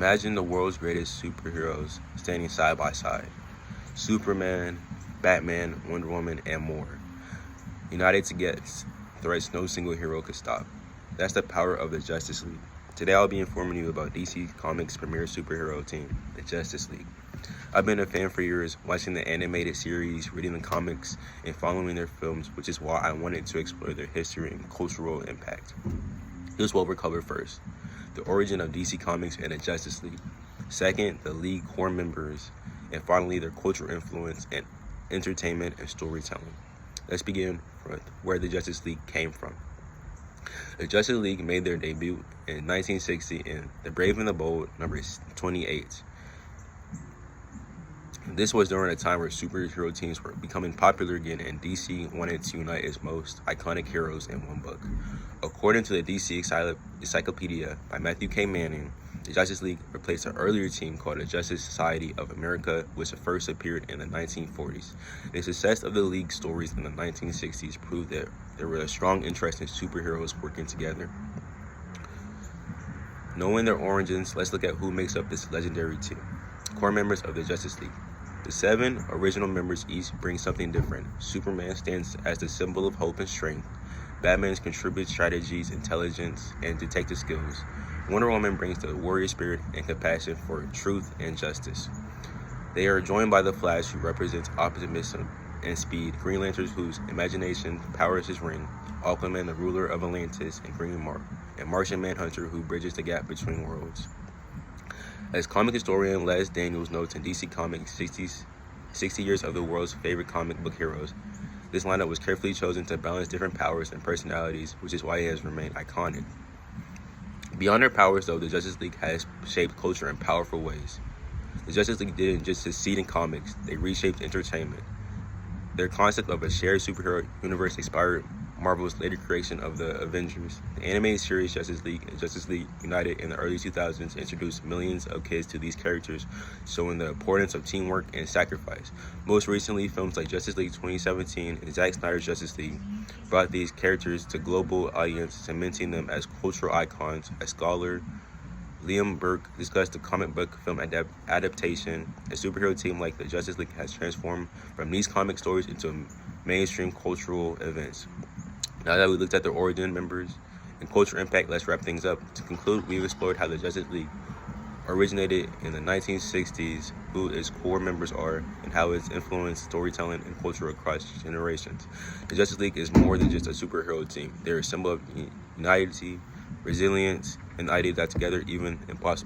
Imagine the world's greatest superheroes standing side by side. Superman, Batman, Wonder Woman, and more. United against threats no single hero could stop. That's the power of the Justice League. Today I'll be informing you about DC Comics' premier superhero team, the Justice League. I've been a fan for years, watching the animated series, reading the comics, and following their films, which is why I wanted to explore their history and cultural impact. Here's what we'll cover first: the origin of DC Comics and the Justice League. Second, the League core members. And finally, their cultural influence and entertainment and storytelling. Let's begin with where the Justice League came from. The Justice League made their debut in 1960 in The Brave and the Bold, number 28. This was during a time where superhero teams were becoming popular again, and DC wanted to unite its most iconic heroes in one book. According to the DC Encyclopedia by Matthew K. Manning, the Justice League replaced an earlier team called the Justice Society of America, which first appeared in the 1940s. The success of the League stories in the 1960s proved that there was a strong interest in superheroes working together. Knowing their origins, let's look at who makes up this legendary team. Core members of the Justice League. The 7 original members each bring something different. Superman stands as the symbol of hope and strength. Batman contributes strategies, intelligence, and detective skills. Wonder Woman brings the warrior spirit and compassion for truth and justice. They are joined by the Flash, who represents optimism and speed, Green Lantern, whose imagination powers his ring, Aquaman, the ruler of Atlantis, and Martian Manhunter, who bridges the gap between worlds. As comic historian Les Daniels notes in DC Comics 60 years of the world's favorite comic book heroes, this lineup was carefully chosen to balance different powers and personalities, which is why it has remained iconic. Beyond their powers, though, the Justice League has shaped culture in powerful ways. The Justice League didn't just succeed in comics, they reshaped entertainment. Their concept of a shared superhero universe inspired Marvel's later creation of the Avengers. The animated series Justice League and Justice League United in the early 2000s introduced millions of kids to these characters, showing the importance of teamwork and sacrifice. Most recently, films like Justice League 2017 and Zack Snyder's Justice League brought these characters to global audience, cementing them as cultural icons. As scholar Liam Burke discussed the comic book film adaptation, a superhero team like the Justice League has transformed from these comic stories into mainstream cultural events. Now that we looked at their origin, members, and cultural impact, let's wrap things up. To conclude, we've explored how the Justice League originated in the 1960s, who its core members are, and how it's influenced storytelling and culture across generations. The Justice League is more than just a superhero team. They're a symbol of unity, resilience, and the idea that together even impossible